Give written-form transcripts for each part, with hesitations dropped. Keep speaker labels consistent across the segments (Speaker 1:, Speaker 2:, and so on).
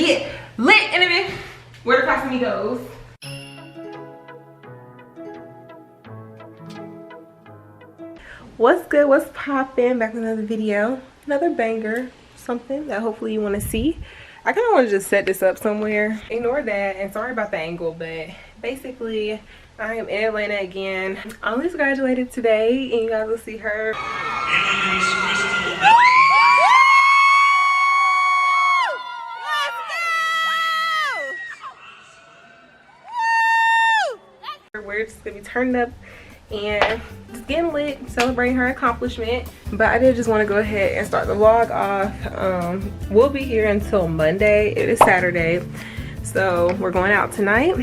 Speaker 1: get lit in a bit. Where the class goes. What's good? What's poppin'? Back with another video, another banger, something that hopefully you want to see. I kind of want to just set this up somewhere. Ignore that, and sorry about the angle, but basically I am in Atlanta again. Alice graduated today, and you guys will see her. We're just gonna be turning up and just getting lit, celebrating her accomplishment. But I did just want to go ahead and start the vlog off. We'll be here until Monday. It is Saturday, so we're going out tonight,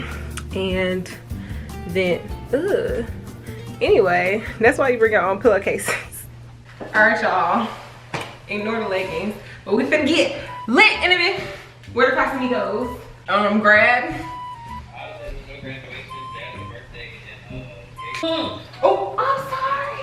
Speaker 1: and then anyway, that's why you bring your own pillowcases. All right, y'all, ignore the leggings, but we finna get lit in a bit. Where the class goes. Grad. Oh, I'm sorry.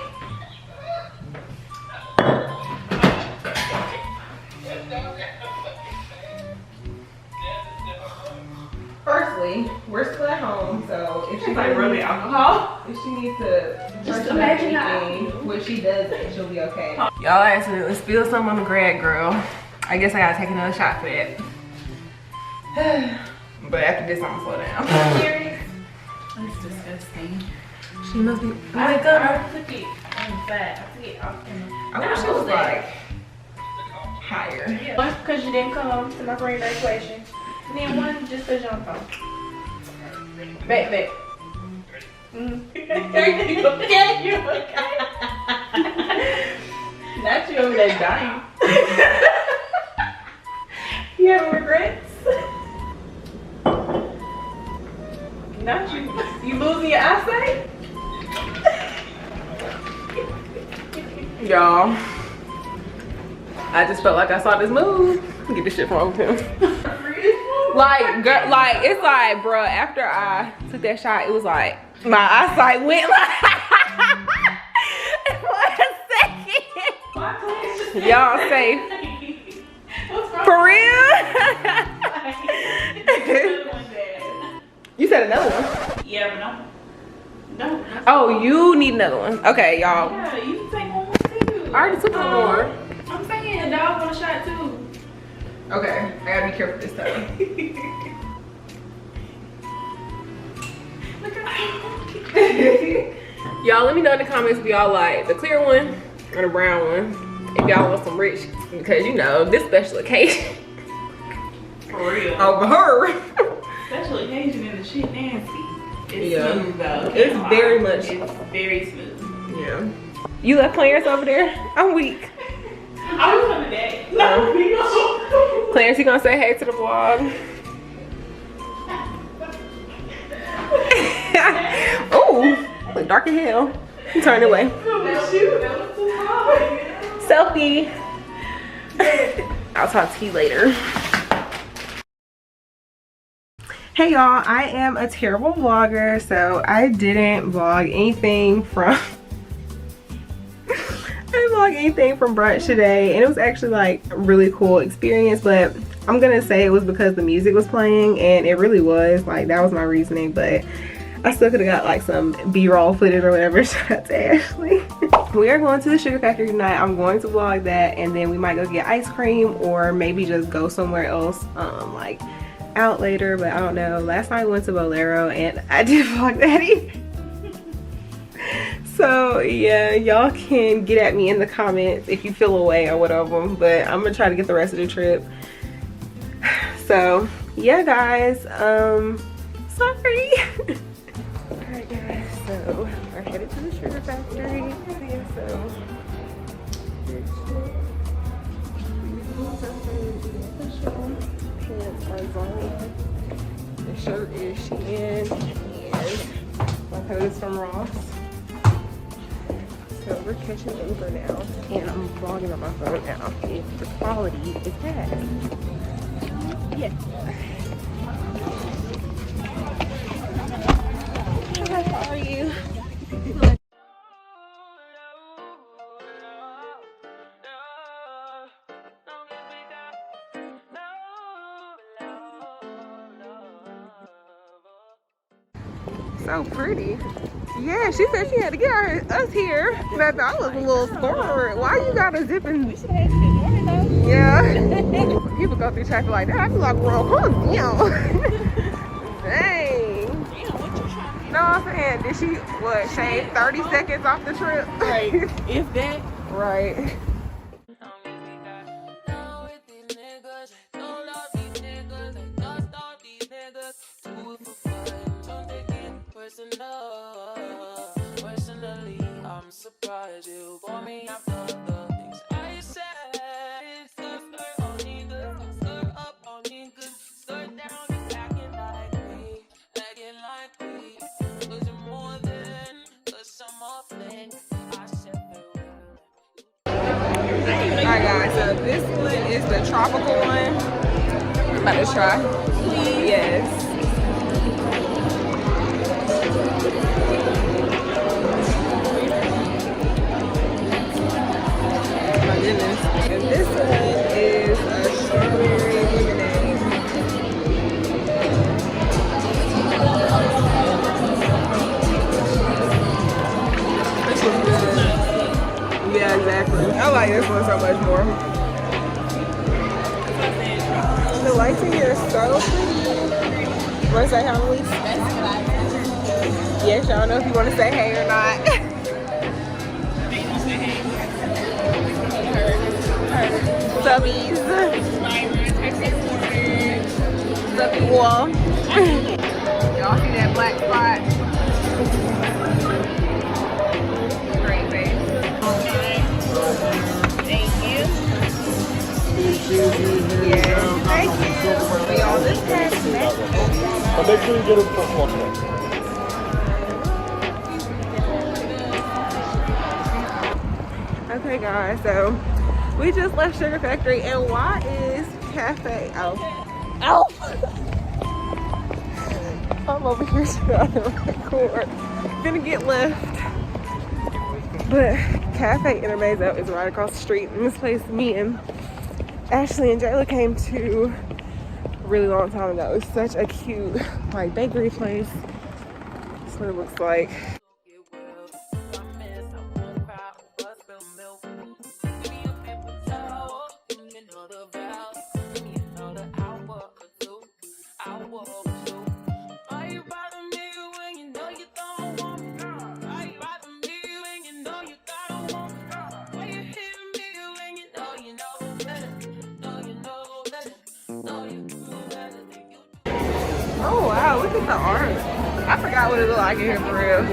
Speaker 1: Firstly, we're still at home, so if she's like really alcohol, if she needs to just imagine anything, when she does it, she'll be okay. Y'all accidentally spilled some on the grad girl. I guess I gotta take another shot for that. But after this, I'm gonna slow down.
Speaker 2: That's disgusting.
Speaker 1: She must be.
Speaker 2: I took it on fat. I took it off.
Speaker 1: I wish it was like higher.
Speaker 2: Yeah. One because you didn't come to my brain graduation. And then one just because you're on the phone. Back. There you go. Yeah, you not you over there dying. You have regrets? Not you. You losing your eyesight?
Speaker 1: Y'all, I just felt like I saw this move. Get this shit from over him. Like, girl, like it's like, bruh, after I took that shot, it was like my eyesight went like for a second. Y'all safe. For real? You said another one?
Speaker 2: Yeah, but no.
Speaker 1: Oh, you need another one. Okay, y'all.
Speaker 2: Yeah, you can take one more too.
Speaker 1: I already took one more.
Speaker 2: I'm saying, the dog want a shot too.
Speaker 1: Okay, I gotta be careful this time.
Speaker 2: Look at
Speaker 1: Y'all, let me know in the comments if y'all like the clear one or the brown one. If y'all want some rich, because you know, this special occasion.
Speaker 2: For real.
Speaker 1: Over her.
Speaker 2: Special occasion and the shit nasty. It's
Speaker 1: Yeah.
Speaker 2: smooth though.
Speaker 1: It's very much.
Speaker 2: It's very smooth.
Speaker 1: Yeah. You left Clarence over there? I'm weak.
Speaker 2: I was on the day. No.
Speaker 1: Clarence, you gonna say hey to the vlog? Oh, look dark as hell. Turn away.
Speaker 2: Shoot, that was too hard.
Speaker 1: Selfie. I'll talk to you later. Hey y'all, I am a terrible vlogger, so I didn't vlog anything from brunch today, and it was actually like a really cool experience, but I'm gonna say it was because the music was playing, and it really was, like, that was my reasoning, but I still could have got like some b-roll footage or whatever. Shout out to Ashley. We are going to the Sugar Factory tonight. I'm going to vlog that, and then we might go get ice cream or maybe just go somewhere else like out later, but I don't know. Last night we went to Bolero and I did vlog that either. So yeah, y'all can get at me in the comments if you feel away or whatever, but I'm gonna try to get the rest of the trip. So yeah guys, sorry. Alright guys, so we're headed to the Sugar Factory. Yeah, so pants are Zone. The shirt is Shein, and my coat is from Ross. So we're catching Uber now, and I'm vlogging on my phone now. If the quality is bad, yeah. Hi, how are you? So pretty. Yeah, she said she had to get us here. But I was a little scared. Why you gotta zip and...
Speaker 2: We should have had good morning though.
Speaker 1: Yeah. People go through traffic like that. I feel like we're all hung. Dang.
Speaker 2: Damn, what you trying to
Speaker 1: No, I'm saying, did she, what, shave 30 seconds off the trip?
Speaker 2: Right. If that.
Speaker 1: Right.
Speaker 3: Personally, I'm surprised you bought me after the things I said. Skirt on niggas, skirt up on niggas, skirt down, you acting like me, cause you're more than just some offering. I said
Speaker 1: Alright guys, so this one is the tropical one. I'm about to try. Yes. My goodness. And this one is a strawberry lemonade. This one's good. Yeah, exactly. I like this one so much more. The lights in here are so pretty. Want to say hi, Elise? Yes, y'all know if you want to say hey or not. Subbies. Subby wall. Y'all see that black spot? Great face. Thank you. Yeah. Thank you. We all just passed it.
Speaker 4: But make sure you get it for water.
Speaker 1: Okay guys, so we just left Sugar Factory and why is Cafe I'm over here trying to record. Gonna get left. But Cafe Intermezzo is right across the street. And this place me and Ashley and Jayla came to a really long time ago. It's such a cute like bakery place. That's what it looks like. Oh wow, look at the art. I forgot what it looked like in here for real.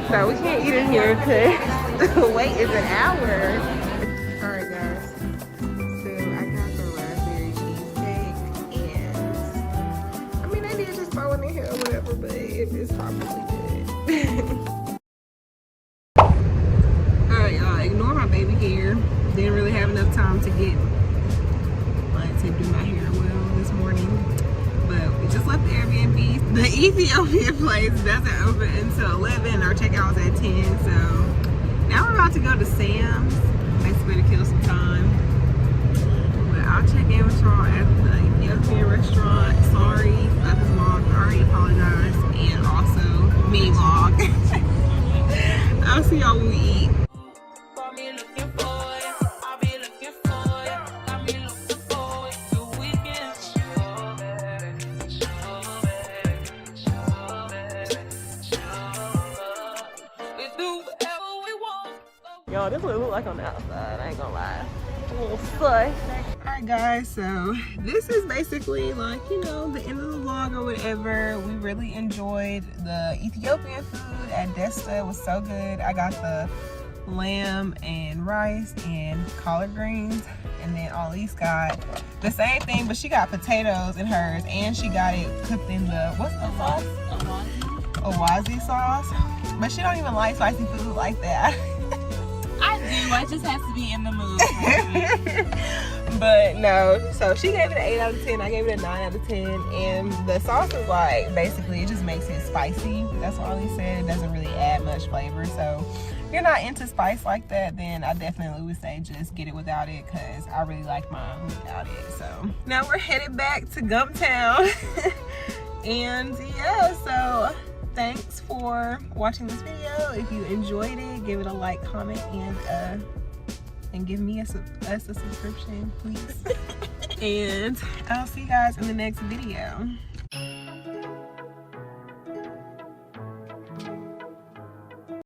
Speaker 1: So we can't eat in here because the wait is an hour. Alright guys, so I got the raspberry cheesecake and I mean I did just throw it in here or whatever, but it is probably good. Alright y'all, ignore my baby hair. Didn't really have enough time to get to do my hair well this morning. But we just left the Airbnb. The Ethiopian place doesn't open until 11. Our checkout was at 10. So now we're about to go to Sam's, basically to kill some time. But I'll check in with y'all at the Ethiopian restaurant. Sorry about this vlog. I already apologized. And also mini vlog. I'll see y'all when we eat. Y'all, this is what it look like on the outside, I ain't gonna lie. A little sus. Alright guys, so this is basically like, you know, the end of the vlog or whatever. We really enjoyed the Ethiopian food at Desta. It was so good. I got the lamb and rice and collard greens. And then Elise got the same thing, but she got potatoes in hers. And she got it cooked in the, what's the sauce? Awazi sauce. But she don't even like spicy food like that.
Speaker 2: I do. I just have to be in the mood.
Speaker 1: But no, so she gave it an 8 out of 10. I gave it a 9 out of 10. And the sauce is like, basically, it just makes it spicy. That's what Elise said. It doesn't really add much flavor. So if you're not into spice like that, then I definitely would say just get it without it, because I really like mine without it. So now we're headed back to Gumptown And yeah, so thanks for watching this video. If you enjoyed it, give it a like, comment, and give me us a subscription, please. And I'll see you guys in the next video.